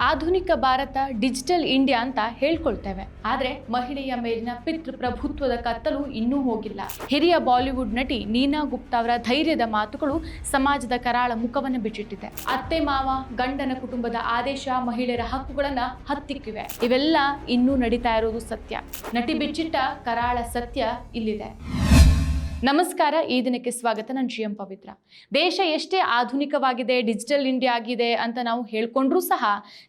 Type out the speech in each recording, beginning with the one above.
ಆಧುನಿಕ Bharat digital India ಅಂತ ಹೇಳ್ಕೊಳ್ತೇವೆ. ಆದರೆ ಮಹಿಳೆಯ ಮೇಲಿನ ಪಿತೃಪ್ರಭುತ್ವದ ಕತ್ತಲು ಇನ್ನೂ ಹೋಗಿಲ್ಲ. ಹಿರಿಯ ಬಾಲಿವುಡ್ ನಟಿ ನೀನಾ ಗುಪ್ತಾ ಅವರ ಧೈರ್ಯದ ಮಾತುಗಳು ಸಮಾಜದ ಕರಾಳ ಮುಖವನ್ನು ಬಿಚ್ಚಿಟ್ಟಿದೆ. ಅತ್ತೆ ಮಾವ ಗಂಡನ ಕುಟುಂಬದ ಆದೇಶ ಮಹಿಳೆಯರ ಹಕ್ಕುಗಳನ್ನ ಹತ್ತಿಕ್ಕಿವೆ. ಇವೆಲ್ಲ ಇನ್ನೂ ನಡೀತಾ ಇರೋದು ಸತ್ಯ. ನಟಿ ಬಿಚ್ಚಿಟ್ಟ ಕರಾಳ ಸತ್ಯ ಇಲ್ಲಿದೆ. ನಮಸ್ಕಾರ, ಈ ದಿನಕ್ಕೆ ಸ್ವಾಗತ. ನಾನು GM ಪವಿತ್ರ. ದೇಶ ಎಷ್ಟೇ ಆಧುನಿಕವಾಗಿದೆ, ಡಿಜಿಟಲ್ ಇಂಡಿಯಾ ಆಗಿದೆ ಅಂತ ನಾವು ಹೇಳ್ಕೊಂಡ್ರೂ ಸಹ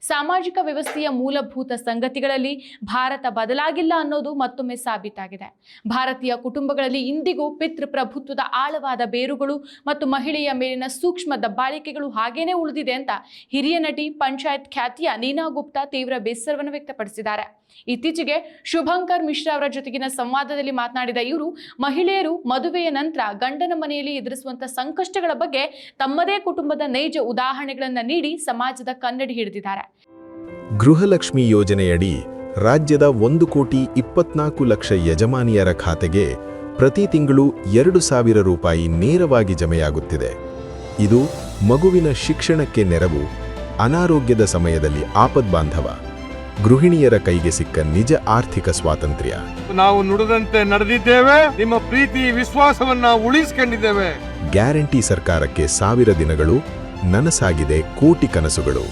ಸಾಮಾಜಿಕ ವ್ಯವಸ್ಥೆಯ ಮೂಲಭೂತ ಸಂಗತಿಗಳಲ್ಲಿ ಭಾರತ ಬದಲಾಗಿಲ್ಲ ಅನ್ನೋದು ಮತ್ತೊಮ್ಮೆ ಸಾಬೀತಾಗಿದೆ. ಭಾರತೀಯ ಕುಟುಂಬಗಳಲ್ಲಿ ಇಂದಿಗೂ ಪಿತೃಪ್ರಭುತ್ವದ ಆಳವಾದ ಬೇರುಗಳು ಮತ್ತು ಮಹಿಳೆಯ ಮೇಲಿನ ಸೂಕ್ಷ್ಮ ದಬ್ಬಾಳಿಕೆಗಳು ಹಾಗೇನೆ ಉಳಿದಿದೆ ಅಂತ ಹಿರಿಯ ನಟಿ, ಪಂಚಾಯತ್ ಖ್ಯಾತಿಯ ನೀನಾ ಗುಪ್ತಾ ತೀವ್ರ ಬೇಸರವನ್ನು ವ್ಯಕ್ತಪಡಿಸಿದ್ದಾರೆ. ಇತ್ತೀಚೆಗೆ ಶುಭಂಕರ್ ಮಿಶ್ರಾ ಅವರ ಜೊತೆಗಿನ ಸಂವಾದದಲ್ಲಿ ಮಾತನಾಡಿದ ಇವರು, ಮಹಿಳೆಯರು ಮದುವೆಯ ನಂತರ ಗಂಡನ ಮನೆಯಲ್ಲಿ ಎದುರಿಸುವಂತಹ ಸಂಕಷ್ಟಗಳ ಬಗ್ಗೆ ತಮ್ಮದೇ ಕುಟುಂಬದ ನೈಜ ಉದಾಹರಣೆಗಳನ್ನು ನೀಡಿ ಸಮಾಜದ ಕನ್ನಡಿ ಹಿಡಿದಿದ್ದಾರೆ. ಗೃಹಲಕ್ಷ್ಮಿ ಯೋಜನೆಯಡಿ ರಾಜ್ಯದ 1,24,00,000 ಯಜಮಾನಿಯರ ಖಾತೆಗೆ ಪ್ರತಿ ತಿಂಗಳು 2,000 ರೂಪಾಯಿ ನೇರವಾಗಿ ಜಮೆಯಾಗುತ್ತಿದೆ. ಇದು ಮಗುವಿನ ಶಿಕ್ಷಣಕ್ಕೆ ನೆರವು, ಅನಾರೋಗ್ಯದ ಸಮಯದಲ್ಲಿ ಆಪದ್ಬಾಂಧವ, ಗೃಹಿಣಿಯರ ಕೈಗೆ ಸಿಕ್ಕ ನಿಜ ಆರ್ಥಿಕ ಸ್ವಾತಂತ್ರ್ಯ. ನಾವು ನುಡಿದಂತೆ ನಡೆದಿದ್ದೇವೆ, ನಿಮ್ಮ ಪ್ರೀತಿ ವಿಶ್ವಾಸವನ್ನ ಉಳಿಸಿಕೊಂಡಿದ್ದೇವೆ. ಗ್ಯಾರಂಟಿ ಸರ್ಕಾರಕ್ಕೆ 1000 ದಿನಗಳು, ನನಸಾಗಿದೆ ಕೋಟಿ ಕನಸುಗಳು.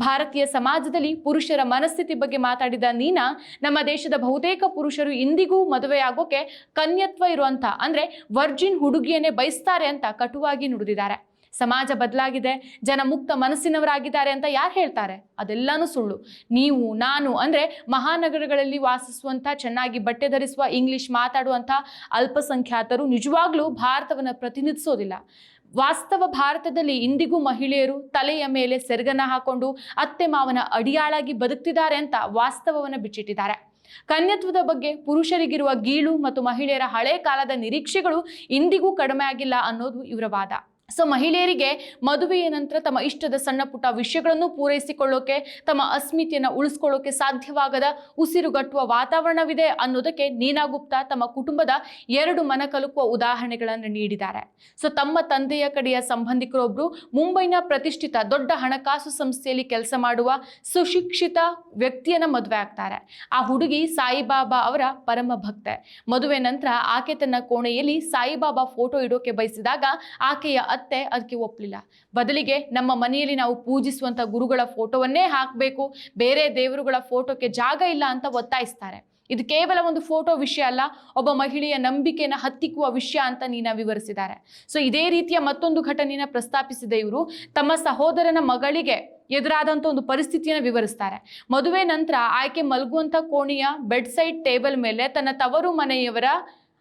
ಭಾರತೀಯ ಸಮಾಜದಲ್ಲಿ ಪುರುಷರ ಮನಸ್ಥಿತಿ ಬಗ್ಗೆ ಮಾತಾಡಿದ ನೀನಾ, ನಮ್ಮ ದೇಶದ ಬಹುತೇಕ ಪುರುಷರು ಇಂದಿಗೂ ಮದುವೆಯಾಗೋಕೆ ಕನ್ಯತ್ವ ಇರುವಂತ ಅಂದ್ರೆ ವರ್ಜಿನ್ ಹುಡುಗಿಯನ್ನೇ ಬಯಸ್ತಾರೆ ಅಂತ ಕಟುವಾಗಿ ನುಡಿದಿದ್ದಾರೆ. ಸಮಾಜ ಬದಲಾಗಿದೆ, ಜನ ಮುಕ್ತ ಮನಸ್ಸಿನವರಾಗಿದ್ದಾರೆ ಅಂತ ಯಾರು ಹೇಳ್ತಾರೆ? ಅದೆಲ್ಲಾನು ಸುಳ್ಳು. ನೀವು ನಾನು ಅಂದ್ರೆ ಮಹಾನಗರಗಳಲ್ಲಿ ವಾಸಿಸುವಂಥ, ಚೆನ್ನಾಗಿ ಬಟ್ಟೆ ಧರಿಸುವ, ಇಂಗ್ಲಿಷ್ ಮಾತಾಡುವಂಥ ಅಲ್ಪಸಂಖ್ಯಾತರು ನಿಜವಾಗ್ಲೂ ಭಾರತವನ್ನು ಪ್ರತಿನಿಧಿಸೋದಿಲ್ಲ. ವಾಸ್ತವ ಭಾರತದಲ್ಲಿ ಇಂದಿಗೂ ಮಹಿಳೆಯರು ತಲೆಯ ಮೇಲೆ ಸೆರಗನ್ನ ಹಾಕೊಂಡು ಅತ್ತೆ ಮಾವನ ಅಡಿಯಾಳಾಗಿ ಬದುಕ್ತಿದ್ದಾರೆ ಅಂತ ವಾಸ್ತವವನ್ನು ಬಿಚ್ಚಿಟ್ಟಿದ್ದಾರೆ. ಕನ್ಯತ್ವದ ಬಗ್ಗೆ ಪುರುಷರಿಗಿರುವ ಗೀಳು ಮತ್ತು ಮಹಿಳೆಯರ ಹಳೆ ಕಾಲದ ನಿರೀಕ್ಷೆಗಳು ಇಂದಿಗೂ ಕಡಿಮೆ ಆಗಿಲ್ಲ ಅನ್ನೋದು ಇವರ ವಾದ. ಸೊ ಮಹಿಳೆಯರಿಗೆ ಮದುವೆಯ ನಂತರ ತಮ್ಮ ಇಷ್ಟದ ಸಣ್ಣ ಪುಟ್ಟ ವಿಷಯಗಳನ್ನು ಪೂರೈಸಿಕೊಳ್ಳೋಕೆ, ತಮ್ಮ ಅಸ್ಮಿತೆಯನ್ನು ಉಳಿಸ್ಕೊಳ್ಳೋಕೆ ಸಾಧ್ಯವಾಗದ ಉಸಿರುಗಟ್ಟುವ ವಾತಾವರಣವಿದೆ ಅನ್ನೋದಕ್ಕೆ ನೀನಾ ಗುಪ್ತಾ ತಮ್ಮ ಕುಟುಂಬದ 2 ಮನಕಲುಕುವ ಉದಾಹರಣೆಗಳನ್ನು ನೀಡಿದ್ದಾರೆ. ಸೊ ತಮ್ಮ ತಂದೆಯ ಕಡೆಯ ಸಂಬಂಧಿಕರೊಬ್ಬರು ಮುಂಬೈನ ಪ್ರತಿಷ್ಠಿತ ದೊಡ್ಡ ಹಣಕಾಸು ಸಂಸ್ಥೆಯಲ್ಲಿ ಕೆಲಸ ಮಾಡುವ ಸುಶಿಕ್ಷಿತ ವ್ಯಕ್ತಿಯನ್ನ ಮದುವೆ ಆಗ್ತಾರೆ. ಆ ಹುಡುಗಿ ಸಾಯಿಬಾಬಾ ಅವರ ಪರಮ ಭಕ್ತೆ. ಮದುವೆ ನಂತರ ಆಕೆ ತನ್ನ ಕೋಣೆಯಲ್ಲಿ ಸಾಯಿಬಾಬಾ ಫೋಟೋ ಇಡೋಕೆ ಬಯಸಿದಾಗ ಆಕೆಯ ಅತ್ತೆ ಅದಕ್ಕೆ ಒಪ್ಪಲಿಲ್ಲ. ಬದಲಿಗೆ ನಮ್ಮ ಮನೆಯಲ್ಲಿ ನಾವು ಪೂಜಿಸುವಂತ ಗುರುಗಳ ಫೋಟೋವನ್ನೇ ಹಾಕಬೇಕು, ಬೇರೆ ದೇವರುಗಳ ಫೋಟೋಕ್ಕೆ ಜಾಗ ಇಲ್ಲ ಅಂತ ಒತ್ತಾಯಿಸ್ತಾರೆ. ಇದು ಕೇವಲ ಒಂದು ಫೋಟೋ ವಿಷಯ ಅಲ್ಲ, ಒಬ್ಬ ಮಹಿಳೆಯ ನಂಬಿಕೆಯನ್ನು ಹತ್ತಿಕ್ಕುವ ವಿಷಯ ಅಂತ ನೀನಾ ವಿವರಿಸಿದ್ದಾರೆ. ಸೊ ಇದೇ ರೀತಿಯ ಮತ್ತೊಂದು ಘಟನೆಯನ್ನು ಪ್ರಸ್ತಾಪಿಸಿದ ಇವರು ತಮ್ಮ ಸಹೋದರನ ಮಗಳಿಗೆ ಎದುರಾದಂಥ ಒಂದು ಪರಿಸ್ಥಿತಿಯನ್ನು ವಿವರಿಸ್ತಾರೆ. ಮದುವೆ ನಂತರ ಆಕೆ ಮಲಗುವಂಥ ಕೋಣೆಯ ಬೆಡ್ ಸೈಡ್ ಟೇಬಲ್ ಮೇಲೆ ತನ್ನ ತವರು ಮನೆಯವರ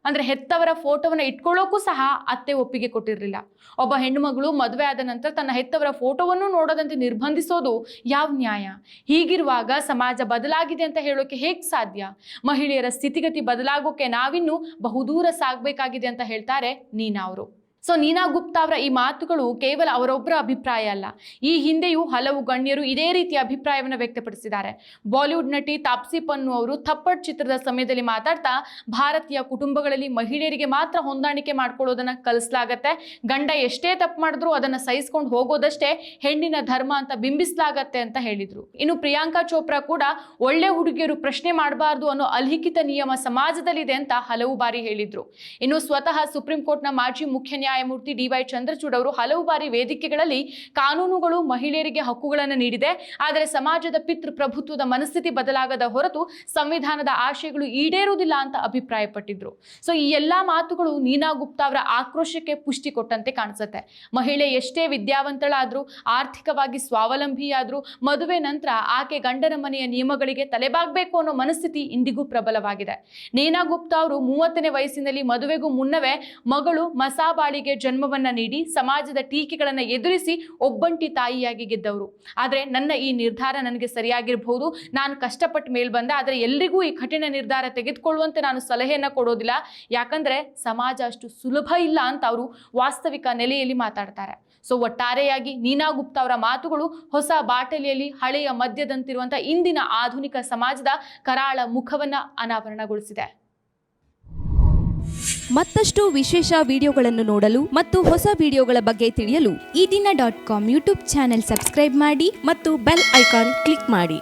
ಅಂದ್ರೆ ಹೆತ್ತವರ ಫೋಟೋವನ್ನ ಇಟ್ಕೊಳ್ಳೋಕ್ಕೂ ಸಹ ಅತ್ತೆ ಒಪ್ಪಿಗೆ ಕೊಟ್ಟಿರಲಿಲ್ಲ. ಒಬ್ಬ ಹೆಣ್ಣು ಮಗಳು ಮದುವೆ ಆದ ನಂತರ ತನ್ನ ಹೆತ್ತವರ ಫೋಟೋವನ್ನು ನೋಡೋದಂತೆ ನಿರ್ಬಂಧಿಸೋದು ಯಾವ ನ್ಯಾಯ? ಹೀಗಿರುವಾಗ ಸಮಾಜ ಬದಲಾಗಿದೆ ಅಂತ ಹೇಳೋಕೆ ಹೇಗೆ ಸಾಧ್ಯ? ಮಹಿಳೆಯರ ಸ್ಥಿತಿಗತಿ ಬದಲಾಗೋಕೆ ನಾವಿನ್ನೂ ಬಹುದೂರ ಸಾಗಬೇಕಾಗಿದೆ ಅಂತ ಹೇಳ್ತಾರೆ ನೀನಾ ಅವರು. ಸೊ ನೀನಾ ಗುಪ್ತಾ ಅವರ ಈ ಮಾತುಗಳು ಕೇವಲ ಅವರೊಬ್ಬರ ಅಭಿಪ್ರಾಯ ಅಲ್ಲ. ಈ ಹಿಂದೆಯೂ ಹಲವು ಗಣ್ಯರು ಇದೇ ರೀತಿಯ ಅಭಿಪ್ರಾಯವನ್ನು ವ್ಯಕ್ತಪಡಿಸಿದ್ದಾರೆ. ಬಾಲಿವುಡ್ ನಟಿ ತಾಪ್ಸಿ ಪನ್ನು ಅವರು ಥಪ್ಪಡ್ ಚಿತ್ರದ ಸಮಯದಲ್ಲಿ ಮಾತಾಡ್ತಾ, ಭಾರತೀಯ ಕುಟುಂಬಗಳಲ್ಲಿ ಮಹಿಳೆಯರಿಗೆ ಮಾತ್ರ ಹೊಂದಾಣಿಕೆ ಮಾಡ್ಕೊಳ್ಳೋದನ್ನ ಕಲಿಸಲಾಗತ್ತೆ, ಗಂಡ ಎಷ್ಟೇ ತಪ್ಪು ಮಾಡಿದ್ರು ಅದನ್ನ ಸಹಿಸ್ಕೊಂಡು ಹೋಗೋದಷ್ಟೇ ಹೆಣ್ಣಿನ ಧರ್ಮ ಅಂತ ಬಿಂಬಿಸಲಾಗತ್ತೆ ಅಂತ ಹೇಳಿದ್ರು. ಇನ್ನು ಪ್ರಿಯಾಂಕಾ ಚೋಪ್ರಾ ಕೂಡ ಒಳ್ಳೆ ಹುಡುಗಿಯರು ಪ್ರಶ್ನೆ ಮಾಡಬಾರ್ದು ಅನ್ನೋ ಅಲಿಖಿತ ನಿಯಮ ಸಮಾಜದಲ್ಲಿದೆ ಅಂತ ಹಲವು ಬಾರಿ ಹೇಳಿದ್ರು. ಇನ್ನು ಸ್ವತಃ ಸುಪ್ರೀಂ ಕೋರ್ಟ್ನ ಮಾಜಿ ಮುಖ್ಯ ನ್ಯಾಯಮೂರ್ತಿ DY ಚಂದ್ರಚೂಡ್ ಅವರು ಹಲವು ಬಾರಿ ವೇದಿಕೆಗಳಲ್ಲಿ ಕಾನೂನುಗಳು ಮಹಿಳೆಯರಿಗೆ ಹಕ್ಕುಗಳನ್ನು ನೀಡಿದೆ, ಆದರೆ ಸಮಾಜದ ಪಿತೃಪ್ರಭುತ್ವದ ಮನಸ್ಥಿತಿ ಬದಲಾಗದ ಹೊರತು ಸಂವಿಧಾನದ ಆಶಯಗಳು ಈಡೇರುವುದಿಲ್ಲ ಅಂತ ಅಭಿಪ್ರಾಯಪಟ್ಟಿದ್ರು. ಸೊ ಈ ಎಲ್ಲಾ ಮಾತುಗಳು ನೀನಾ ಗುಪ್ತಾ ಅವರ ಆಕ್ರೋಶಕ್ಕೆ ಪುಷ್ಟಿ ಕೊಟ್ಟಂತೆ ಕಾಣಿಸುತ್ತೆ. ಮಹಿಳೆ ಎಷ್ಟೇ ವಿದ್ಯಾವಂತಳಾದ್ರೂ, ಆರ್ಥಿಕವಾಗಿ ಸ್ವಾವಲಂಬಿಯಾದ್ರೂ ಮದುವೆ ನಂತರ ಆಕೆ ಗಂಡನ ಮನೆಯ ನಿಯಮಗಳಿಗೆ ತಲೆಬಾಗಬೇಕು ಅನ್ನೋ ಮನಸ್ಥಿತಿ ಇಂದಿಗೂ ಪ್ರಬಲವಾಗಿದೆ. ನೀನಾ ಗುಪ್ತಾ ಅವರು 30ನೇ ವಯಸ್ಸಿನಲ್ಲಿ ಮದುವೆಗೂ ಮುನ್ನವೇ ಮಗಳು ಮಸಾಬಾಳಿ ಜನ್ಮವನ್ನ ನೀಡಿ ಸಮಾಜದ ಟೀಕೆಗಳನ್ನು ಎದುರಿಸಿ ಒಬ್ಬಂಟಿ ತಾಯಿಯಾಗಿ ಗೆದ್ದವರು. ಆದ್ರೆ ನನ್ನ ಈ ನಿರ್ಧಾರ ನನಗೆ ಸರಿಯಾಗಿರಬಹುದು, ನಾನು ಕಷ್ಟಪಟ್ಟ ಮೇಲ್ ಬಂದೆ, ಆದ್ರೆ ಎಲ್ರಿಗೂ ಈ ಕಠಿಣ ನಿರ್ಧಾರ ತೆಗೆದುಕೊಳ್ಳುವಂತೆ ನಾನು ಸಲಹೆಯನ್ನ ಕೊಡೋದಿಲ್ಲ, ಯಾಕಂದ್ರೆ ಸಮಾಜ ಅಷ್ಟು ಸುಲಭ ಇಲ್ಲ ಅಂತ ಅವರು ವಾಸ್ತವಿಕ ನೆಲೆಯಲ್ಲಿ ಮಾತಾಡ್ತಾರೆ. ಸೊ ಒಟ್ಟಾರೆಯಾಗಿ ನೀನಾ ಗುಪ್ತಾ ಅವರ ಮಾತುಗಳು ಹೊಸ ಬಾಟಲಿಯಲ್ಲಿ ಹಳೆಯ ಮದ್ಯದಂತಿರುವಂತಹ ಇಂದಿನ ಆಧುನಿಕ ಸಮಾಜದ ಕರಾಳ ಮುಖವನ್ನ ಅನಾವರಣಗೊಳಿಸಿದೆ. ಮತ್ತಷ್ಟು ವಿಶೇಷ ವಿಡಿಯೋಗಳನ್ನು ನೋಡಲು ಮತ್ತು ಹೊಸ ವಿಡಿಯೋಗಳ ಬಗ್ಗೆ ತಿಳಿಯಲು ಈ ದಿನ .com ಯೂಟ್ಯೂಬ್ ಚಾನೆಲ್ ಸಬ್ಸ್ಕ್ರೈಬ್ ಮಾಡಿ ಮತ್ತು ಬೆಲ್ ಐಕಾನ್ ಕ್ಲಿಕ್ ಮಾಡಿ.